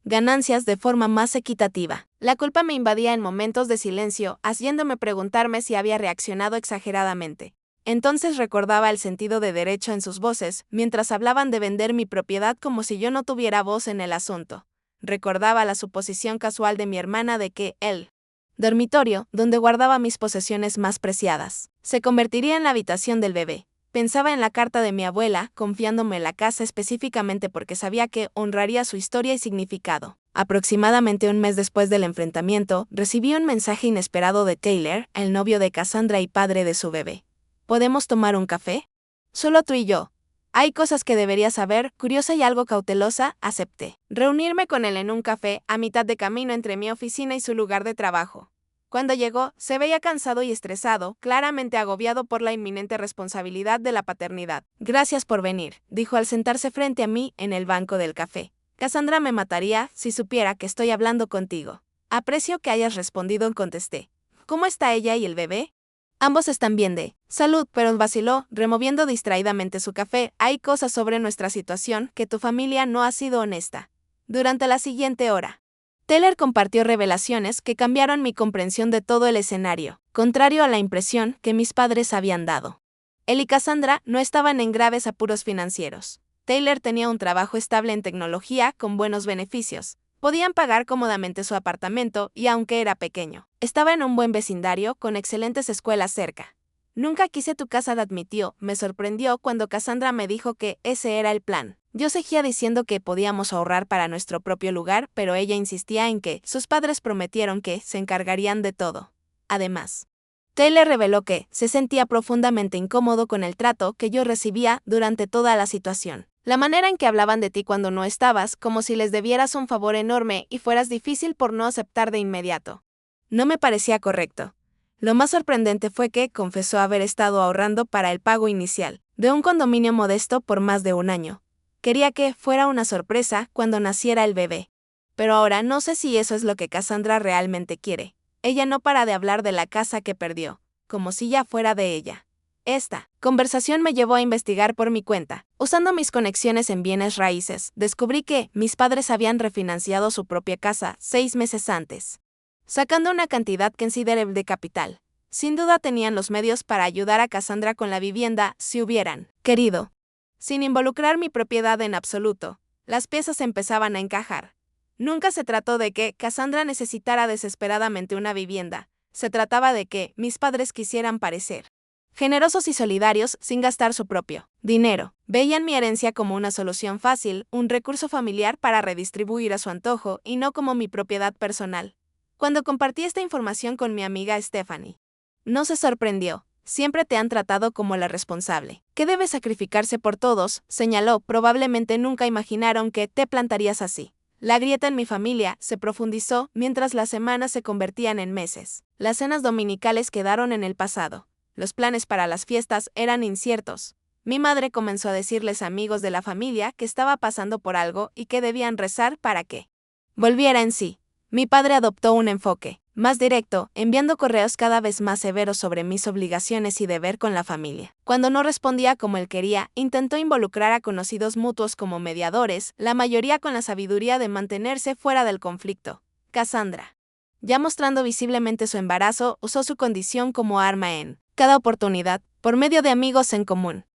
ganancias de forma más equitativa. La culpa me invadía en momentos de silencio, haciéndome preguntarme si había reaccionado exageradamente. Entonces recordaba el sentido de derecho en sus voces, mientras hablaban de vender mi propiedad como si yo no tuviera voz en el asunto. Recordaba la suposición casual de mi hermana de que el dormitorio, donde guardaba mis posesiones más preciadas, se convertiría en la habitación del bebé. Pensaba en la carta de mi abuela, confiándome la casa específicamente porque sabía que honraría su historia y significado. Aproximadamente un mes después del enfrentamiento, recibí un mensaje inesperado de Taylor, el novio de Cassandra y padre de su bebé. ¿Podemos tomar un café? Solo tú y yo. Hay cosas que deberías saber, curiosa y algo cautelosa, acepté. Reunirme con él en un café, a mitad de camino entre mi oficina y su lugar de trabajo. Cuando llegó, se veía cansado y estresado, claramente agobiado por la inminente responsabilidad de la paternidad. Gracias por venir, dijo al sentarse frente a mí en el banco del café. Cassandra me mataría si supiera que estoy hablando contigo. Aprecio que hayas respondido, contesté. ¿Cómo está ella y el bebé? Ambos están bien de salud, pero vaciló, removiendo distraídamente su café. Hay cosas sobre nuestra situación que tu familia no ha sido honesta. Durante la siguiente hora, Taylor compartió revelaciones que cambiaron mi comprensión de todo el escenario, contrario a la impresión que mis padres habían dado. Él y Cassandra no estaban en graves apuros financieros. Taylor tenía un trabajo estable en tecnología con buenos beneficios. Podían pagar cómodamente su apartamento y aunque era pequeño, estaba en un buen vecindario con excelentes escuelas cerca. Nunca quise tu casa, admitió. Me sorprendió cuando Cassandra me dijo que ese era el plan. Yo seguía diciendo que podíamos ahorrar para nuestro propio lugar, pero ella insistía en que sus padres prometieron que se encargarían de todo. Además, Taylor reveló que se sentía profundamente incómodo con el trato que yo recibía durante toda la situación. La manera en que hablaban de ti cuando no estabas, como si les debieras un favor enorme y fueras difícil por no aceptar de inmediato. No me parecía correcto. Lo más sorprendente fue que confesó haber estado ahorrando para el pago inicial de un condominio modesto por más de un año. Quería que fuera una sorpresa cuando naciera el bebé. Pero ahora no sé si eso es lo que Cassandra realmente quiere. Ella no para de hablar de la casa que perdió, como si ya fuera de ella. Esta conversación me llevó a investigar por mi cuenta. Usando mis conexiones en bienes raíces, descubrí que mis padres habían refinanciado su propia casa 6 meses antes, sacando una cantidad considerable de capital. Sin duda tenían los medios para ayudar a Cassandra con la vivienda si hubieran querido. Sin involucrar mi propiedad en absoluto, las piezas empezaban a encajar. Nunca se trató de que Cassandra necesitara desesperadamente una vivienda. Se trataba de que mis padres quisieran parecer generosos y solidarios sin gastar su propio dinero. Veían mi herencia como una solución fácil, un recurso familiar para redistribuir a su antojo y no como mi propiedad personal. Cuando compartí esta información con mi amiga Stephanie, no se sorprendió. Siempre te han tratado como la responsable, que debe sacrificarse por todos, señaló. Probablemente nunca imaginaron que te plantarías así. La grieta en mi familia se profundizó mientras las semanas se convertían en meses. Las cenas dominicales quedaron en el pasado. Los planes para las fiestas eran inciertos. Mi madre comenzó a decirles a amigos de la familia que estaba pasando por algo y que debían rezar para que volviera en sí. Mi padre adoptó un enfoque más directo, enviando correos cada vez más severos sobre mis obligaciones y deber con la familia. Cuando no respondía como él quería, intentó involucrar a conocidos mutuos como mediadores, la mayoría con la sabiduría de mantenerse fuera del conflicto. Cassandra, ya mostrando visiblemente su embarazo, usó su condición como arma en cada oportunidad, por medio de amigos en común.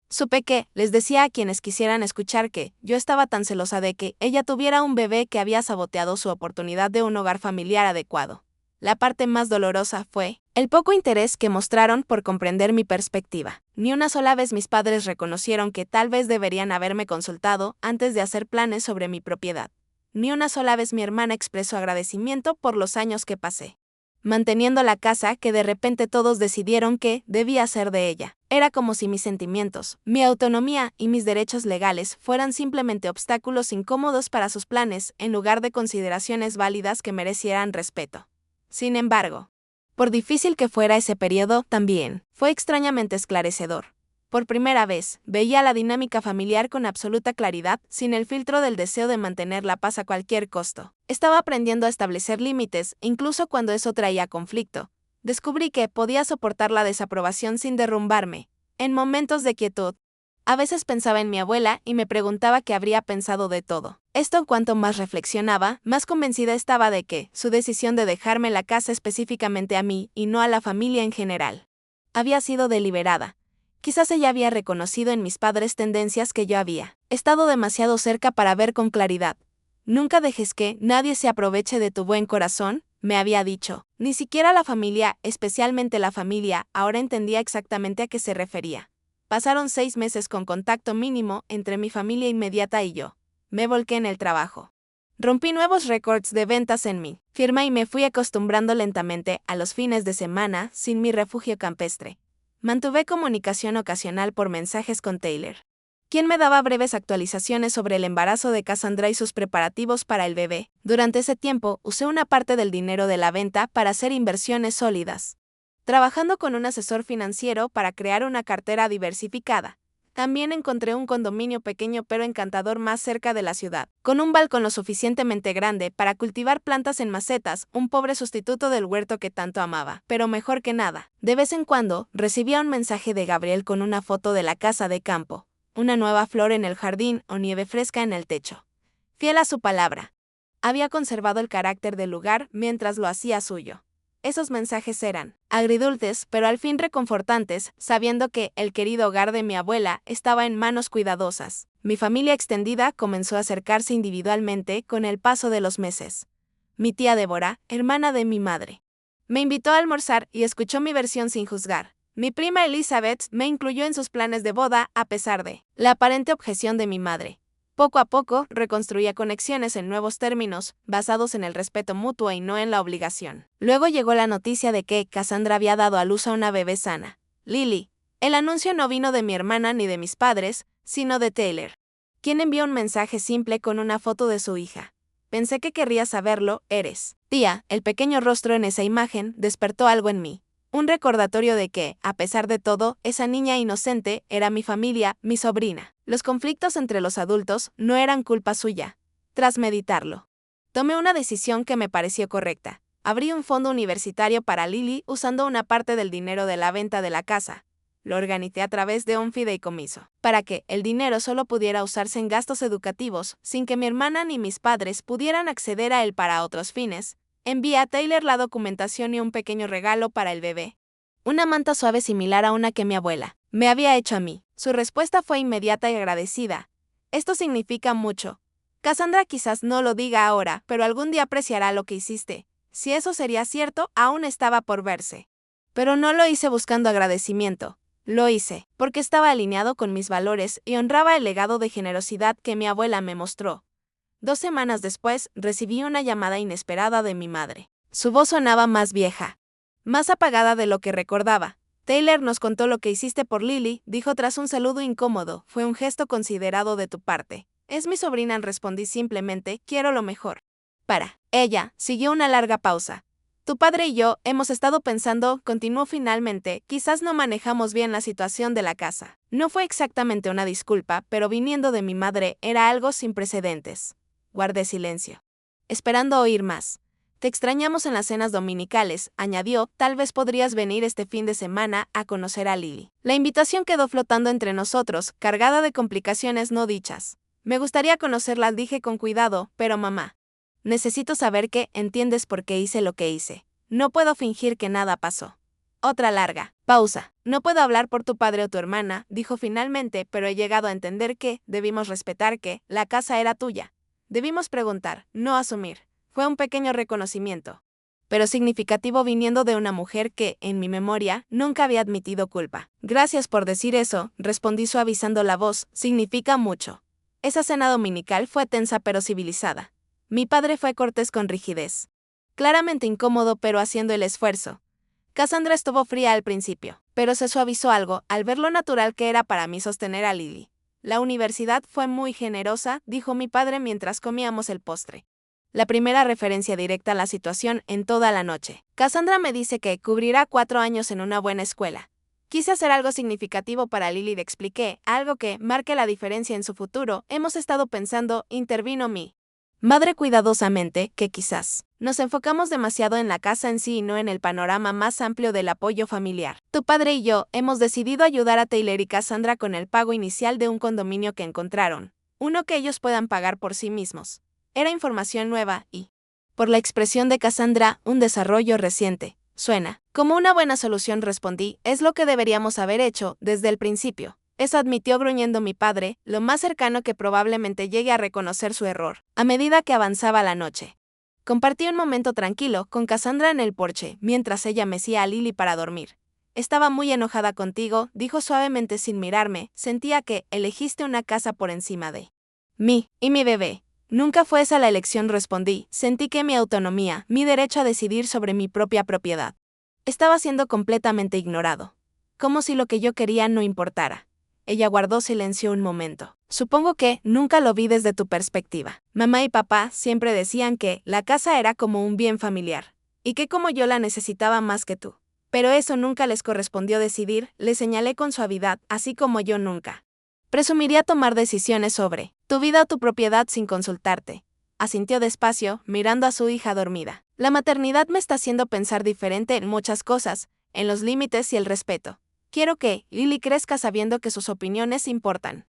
Supe que, les decía a quienes quisieran escuchar que, yo estaba tan celosa de que ella tuviera un bebé que había saboteado su oportunidad de un hogar familiar adecuado. La parte más dolorosa fue el poco interés que mostraron por comprender mi perspectiva. Ni una sola vez mis padres reconocieron que tal vez deberían haberme consultado antes de hacer planes sobre mi propiedad. Ni una sola vez mi hermana expresó agradecimiento por los años que pasé manteniendo la casa que de repente todos decidieron que debía ser de ella. Era como si mis sentimientos, mi autonomía y mis derechos legales fueran simplemente obstáculos incómodos para sus planes en lugar de consideraciones válidas que merecieran respeto. Sin embargo, por difícil que fuera ese periodo, también fue extrañamente esclarecedor. Por primera vez, veía la dinámica familiar con absoluta claridad, sin el filtro del deseo de mantener la paz a cualquier costo. Estaba aprendiendo a establecer límites, incluso cuando eso traía conflicto. Descubrí que podía soportar la desaprobación sin derrumbarme. En momentos de quietud, a veces pensaba en mi abuela y me preguntaba qué habría pensado de todo. Esto, cuanto más reflexionaba, más convencida estaba de que su decisión de dejarme la casa específicamente a mí y no a la familia en general había sido deliberada. Quizás ella había reconocido en mis padres tendencias que yo había estado demasiado cerca para ver con claridad. Nunca dejes que nadie se aproveche de tu buen corazón, me había dicho. Ni siquiera la familia, especialmente la familia, ahora entendía exactamente a qué se refería. Pasaron 6 meses con contacto mínimo entre mi familia inmediata y yo. Me volqué en el trabajo. Rompí nuevos récords de ventas en mi firma y me fui acostumbrando lentamente a los fines de semana sin mi refugio campestre. Mantuve comunicación ocasional por mensajes con Taylor, quien me daba breves actualizaciones sobre el embarazo de Cassandra y sus preparativos para el bebé. Durante ese tiempo, usé una parte del dinero de la venta para hacer inversiones sólidas, trabajando con un asesor financiero para crear una cartera diversificada. También encontré un condominio pequeño pero encantador más cerca de la ciudad, con un balcón lo suficientemente grande para cultivar plantas en macetas, un pobre sustituto del huerto que tanto amaba, pero mejor que nada. De vez en cuando, recibía un mensaje de Gabriel con una foto de la casa de campo, una nueva flor en el jardín o nieve fresca en el techo. Fiel a su palabra, había conservado el carácter del lugar mientras lo hacía suyo. Esos mensajes eran agridulces, pero al fin reconfortantes, sabiendo que el querido hogar de mi abuela estaba en manos cuidadosas. Mi familia extendida comenzó a acercarse individualmente con el paso de los meses. Mi tía Débora, hermana de mi madre, me invitó a almorzar y escuchó mi versión sin juzgar. Mi prima Elizabeth me incluyó en sus planes de boda a pesar de la aparente objeción de mi madre. Poco a poco, reconstruía conexiones en nuevos términos, basados en el respeto mutuo y no en la obligación. Luego llegó la noticia de que Cassandra había dado a luz a una bebé sana, Lily. El anuncio no vino de mi hermana ni de mis padres, sino de Taylor, quien envió un mensaje simple con una foto de su hija. Pensé que querrías saberlo, eres. Tía, el pequeño rostro en esa imagen despertó algo en mí. Un recordatorio de que, a pesar de todo, esa niña inocente era mi familia, mi sobrina. Los conflictos entre los adultos no eran culpa suya. Tras meditarlo, tomé una decisión que me pareció correcta. Abrí un fondo universitario para Lily usando una parte del dinero de la venta de la casa. Lo organicé a través de un fideicomiso, para que el dinero solo pudiera usarse en gastos educativos, sin que mi hermana ni mis padres pudieran acceder a él para otros fines. Envié a Taylor la documentación y un pequeño regalo para el bebé. Una manta suave similar a una que mi abuela me había hecho a mí. Su respuesta fue inmediata y agradecida. Esto significa mucho. Cassandra quizás no lo diga ahora, pero algún día apreciará lo que hiciste. Si eso sería cierto, aún estaba por verse. Pero no lo hice buscando agradecimiento. Lo hice porque estaba alineado con mis valores y honraba el legado de generosidad que mi abuela me mostró. 2 semanas después, recibí una llamada inesperada de mi madre. Su voz sonaba más vieja, más apagada de lo que recordaba. Taylor nos contó lo que hiciste por Lily, dijo tras un saludo incómodo. Fue un gesto considerado de tu parte. Es mi sobrina, respondí simplemente, quiero lo mejor. Para ella, siguió una larga pausa. Tu padre y yo hemos estado pensando, continuó finalmente, quizás no manejamos bien la situación de la casa. No fue exactamente una disculpa, pero viniendo de mi madre era algo sin precedentes. Guardé silencio, esperando oír más. Te extrañamos en las cenas dominicales, añadió, tal vez podrías venir este fin de semana a conocer a Lily. La invitación quedó flotando entre nosotros, cargada de complicaciones no dichas. Me gustaría conocerla, dije con cuidado, pero mamá. Necesito saber que entiendes por qué hice lo que hice. No puedo fingir que nada pasó. Otra larga pausa. No puedo hablar por tu padre o tu hermana, dijo finalmente, pero he llegado a entender que debimos respetar que la casa era tuya. Debimos preguntar, no asumir. Fue un pequeño reconocimiento, pero significativo viniendo de una mujer que, en mi memoria, nunca había admitido culpa. Gracias por decir eso, respondí suavizando la voz, significa mucho. Esa cena dominical fue tensa pero civilizada. Mi padre fue cortés con rigidez. Claramente incómodo pero haciendo el esfuerzo. Cassandra estuvo fría al principio, pero se suavizó algo al ver lo natural que era para mí sostener a Lily. La universidad fue muy generosa, dijo mi padre mientras comíamos el postre. La primera referencia directa a la situación en toda la noche. Cassandra me dice que cubrirá 4 años en una buena escuela. Quise hacer algo significativo para Lily, le expliqué, algo que marque la diferencia en su futuro. Hemos estado pensando, intervino mi madre cuidadosamente, que quizás nos enfocamos demasiado en la casa en sí y no en el panorama más amplio del apoyo familiar. Tu padre y yo hemos decidido ayudar a Taylor y Cassandra con el pago inicial de un condominio que encontraron, uno que ellos puedan pagar por sí mismos. Era información nueva y, por la expresión de Cassandra, un desarrollo reciente. Suena como una buena solución, respondí, es lo que deberíamos haber hecho desde el principio. Eso admitió gruñendo mi padre, lo más cercano que probablemente llegue a reconocer su error. A medida que avanzaba la noche, compartí un momento tranquilo con Cassandra en el porche, mientras ella mecía a Lily para dormir. Estaba muy enojada contigo, dijo suavemente sin mirarme, sentía que elegiste una casa por encima de mí y mi bebé. Nunca fue esa la elección, respondí, sentí que mi autonomía, mi derecho a decidir sobre mi propia propiedad, estaba siendo completamente ignorado. Como si lo que yo quería no importara. Ella guardó silencio un momento. Supongo que nunca lo vi desde tu perspectiva. Mamá y papá siempre decían que la casa era como un bien familiar, y que como yo la necesitaba más que tú. Pero eso nunca les correspondió decidir, le señalé con suavidad, así como yo nunca presumiría tomar decisiones sobre tu vida o tu propiedad sin consultarte. Asintió despacio, mirando a su hija dormida. La maternidad me está haciendo pensar diferente en muchas cosas, en los límites y el respeto. Quiero que Lily crezca sabiendo que sus opiniones importan.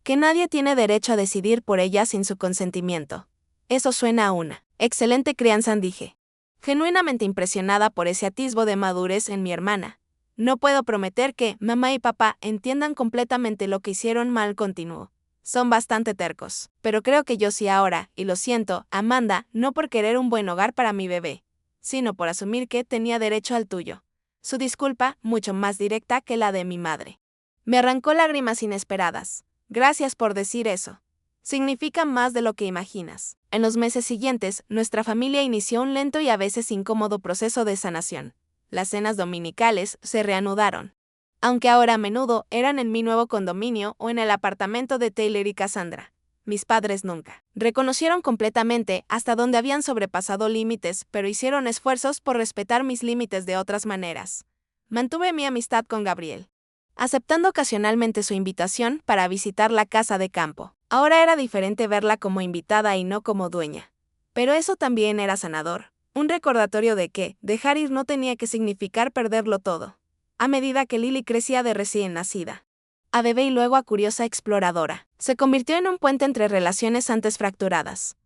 Que nadie tiene derecho a decidir por ella sin su consentimiento. Eso suena a una excelente crianza, dije. Genuinamente impresionada por ese atisbo de madurez en mi hermana. No puedo prometer que mamá y papá entiendan completamente lo que hicieron mal, continuó. Son bastante tercos, pero creo que yo sí ahora, y lo siento, Amanda, no por querer un buen hogar para mi bebé, sino por asumir que tenía derecho al tuyo. Su disculpa, mucho más directa que la de mi madre. Me arrancó lágrimas inesperadas. Gracias por decir eso. Significa más de lo que imaginas. En los meses siguientes, nuestra familia inició un lento y a veces incómodo proceso de sanación. Las cenas dominicales se reanudaron, aunque ahora a menudo eran en mi nuevo condominio o en el apartamento de Taylor y Cassandra. Mis padres nunca reconocieron completamente hasta dónde habían sobrepasado límites, pero hicieron esfuerzos por respetar mis límites de otras maneras. Mantuve mi amistad con Gabriel, aceptando ocasionalmente su invitación para visitar la casa de campo. Ahora era diferente verla como invitada y no como dueña. Pero eso también era sanador, un recordatorio de que dejar ir no tenía que significar perderlo todo. A medida que Lily crecía de recién nacida, a bebé y luego a curiosa exploradora, se convirtió en un puente entre relaciones antes fracturadas.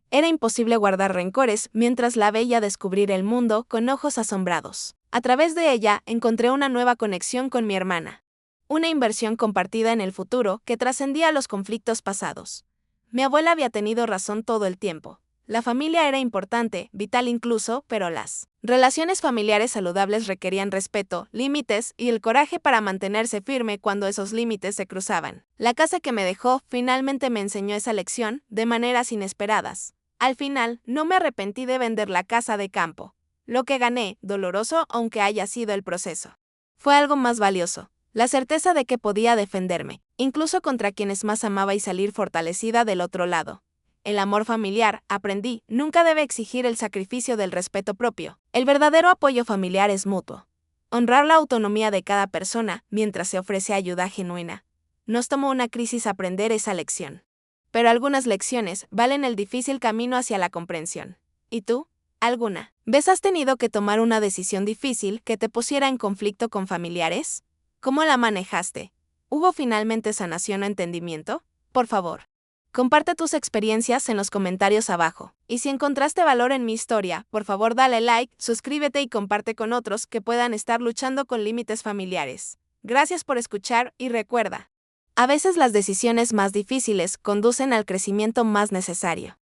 Era imposible guardar rencores mientras la veía descubrir el mundo con ojos asombrados. A través de ella encontré una nueva conexión con mi hermana. Una inversión compartida en el futuro que trascendía los conflictos pasados. Mi abuela había tenido razón todo el tiempo. La familia era importante, vital incluso, pero las relaciones familiares saludables requerían respeto, límites y el coraje para mantenerse firme cuando esos límites se cruzaban. La casa que me dejó finalmente me enseñó esa lección, de maneras inesperadas. Al final, no me arrepentí de vender la casa de campo. Lo que gané, doloroso aunque haya sido el proceso, fue algo más valioso. La certeza de que podía defenderme, incluso contra quienes más amaba y salir fortalecida del otro lado. El amor familiar, aprendí, nunca debe exigir el sacrificio del respeto propio. El verdadero apoyo familiar es mutuo. Honrar la autonomía de cada persona mientras se ofrece ayuda genuina. Nos tomó una crisis aprender esa lección. Pero algunas lecciones valen el difícil camino hacia la comprensión. ¿Y tú? ¿Alguna vez has tenido que tomar una decisión difícil que te pusiera en conflicto con familiares? ¿Cómo la manejaste? ¿Hubo finalmente sanación o entendimiento? Por favor, comparte tus experiencias en los comentarios abajo. Y si encontraste valor en mi historia, por favor dale like, suscríbete y comparte con otros que puedan estar luchando con límites familiares. Gracias por escuchar y recuerda, a veces las decisiones más difíciles conducen al crecimiento más necesario.